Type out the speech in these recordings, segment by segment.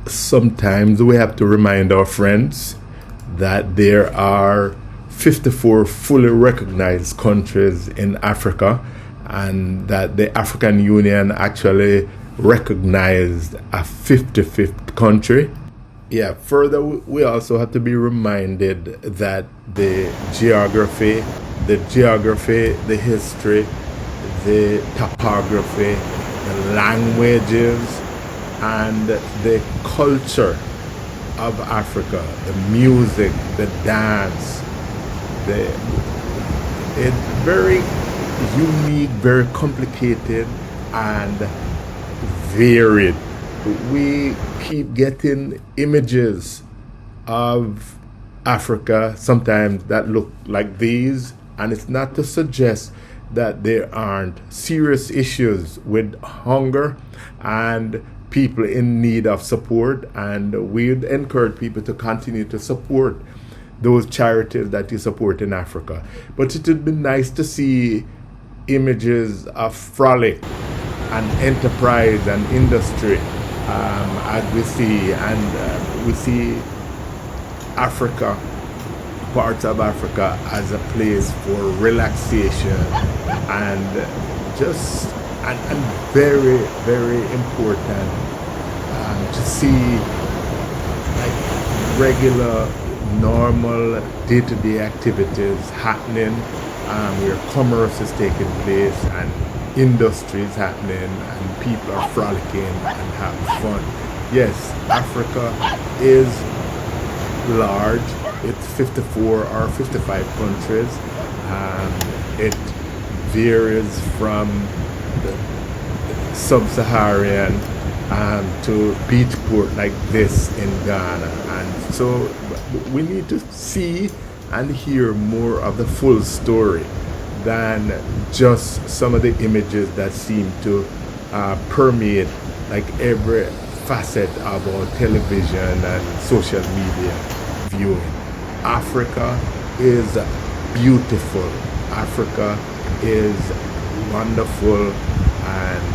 Sometimes we have to remind our friends that there are 54 fully recognized countries in Africa, and that the African Union actually recognized a 55th country. Yeah, further, we also have to be reminded that the geography, the history, the topography, the languages, and the culture of Africa, the music, the dance, it's very unique, very complicated, and varied. We keep getting images of Africa sometimes that look like these, and it's not to suggest that there aren't serious issues with hunger and people in need of support, and we'd encourage people to continue to support those charities that you support in Africa. But it would be nice to see images of frolic and enterprise and industry, as we see, and we see Africa, parts of Africa, as a place for relaxation and just and very, very important to see like regular, normal day-to-day activities happening, where commerce is taking place and industry is happening and people are frolicking and having fun. Yes, Africa is large. It's 54 or 55 countries. It varies from the sub-Saharan to beach port like this in Ghana, and so we need to see and hear more of the full story than just some of the images that seem to permeate like every facet of our television and social media viewing. Africa is beautiful. Africa is wonderful, and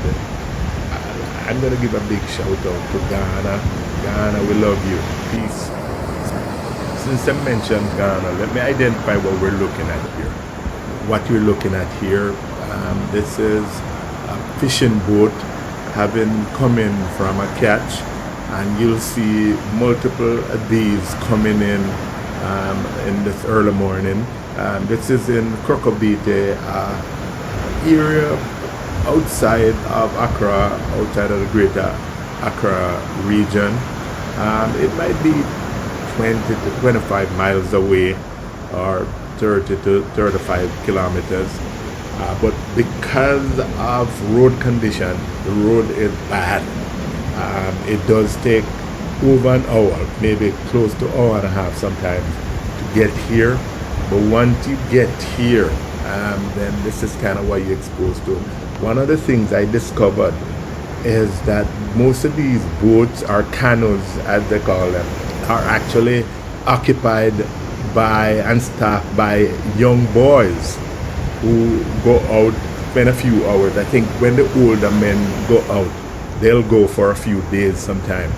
I'm going to give a big shout out to Ghana. Ghana, we love you. Peace. Since I mentioned Ghana, let me identify what we're looking at here. What you're looking at here, this is a fishing boat having come in from a catch, and you'll see multiple of these coming in this early morning. This is in KrokrobiteBeach area outside of Accra, outside of the greater Accra region. It might be 20 to 25 miles away, or 30 to 35 kilometers. But because of road condition, the road is bad. It does take over an hour, maybe close to an hour and a half sometimes to get here. But once you get here, then this is kind of what you're exposed to. One of the things I discovered is that most of these boats, or canoes as they call them, are actually occupied by and staffed by young boys who go out, spend a few hours. I think when the older men go out, they'll go for a few days sometime.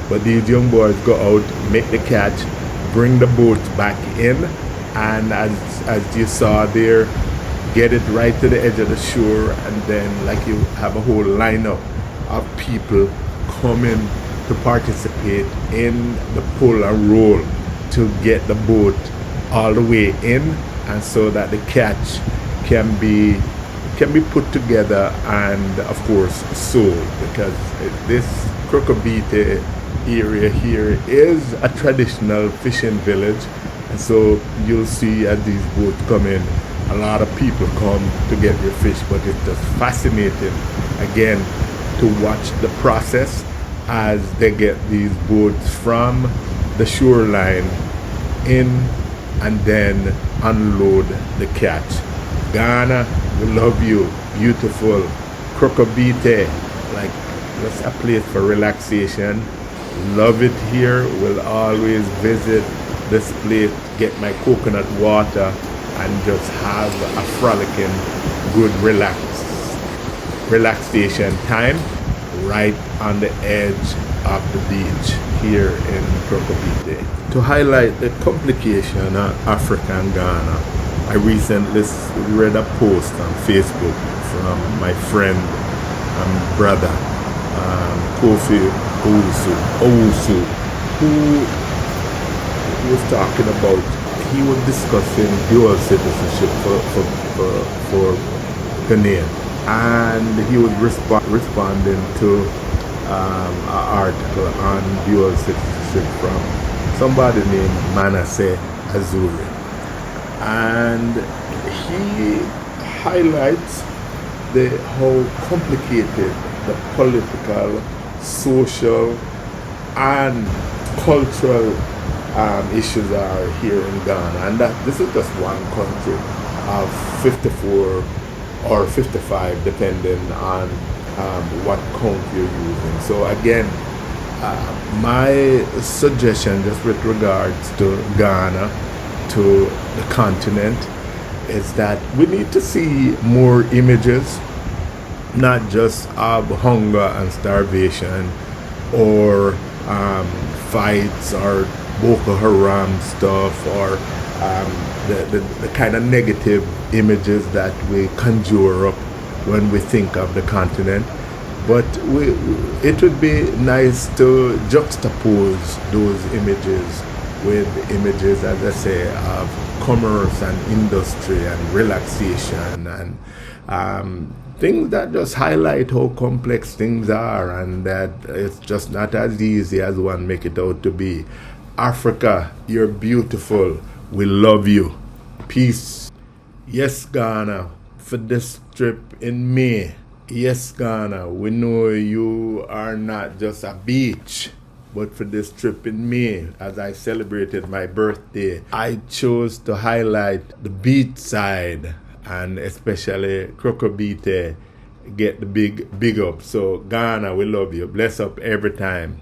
But these young boys go out, make the catch, bring the boats back in, and as you saw there, get it right to the edge of the shore, and then like you have a whole lineup of people coming to participate in the pull and roll to get the boat all the way in, and so that the catch can be put together and of course sold, because this KrokrobiteBeach area here is a traditional fishing village, and so you'll see as these boats come in, a lot of people come to get their fish. But it's just fascinating again to watch the process as they get these boats from the shoreline in and then unload the catch. Ghana, we love you. Beautiful. KrokrobiteBeach, like, that's a place for relaxation. Love it here. Will always visit this place, get my coconut water, and just have a frolicking, good relaxation time. right on the edge of the beach here in KrokrobiteBeach. To highlight the complication of Africa and Ghana, I recently read a post on Facebook from my friend and brother, Kofi Owusu, who was talking about, he was discussing dual citizenship for Ghanaian, and he was responding to an article on dual citizenship from somebody named Manasseh Azuri, and he highlights how complicated the political, social, and cultural issues are here in Ghana, and that this is just one country of 54 or 55 depending on what count you're using. So again, my suggestion just with regards to Ghana, to the continent, is that we need to see more images, not just of hunger and starvation or fights or Boko Haram stuff, or the kind of negative images that we conjure up when we think of the continent. But it would be nice to juxtapose those images with images, as I say, of commerce and industry and relaxation and things that just highlight how complex things are, and that it's just not as easy as one make it out to be. Africa, you're beautiful. We love you. Peace. Yes, Ghana, for this trip in May. Yes, Ghana, we know you are not just a beach, but for this trip in May, as I celebrated my birthday, I chose to highlight the beach side, and especially Krokrobite get the big up. So Ghana, we love you. Bless up every time.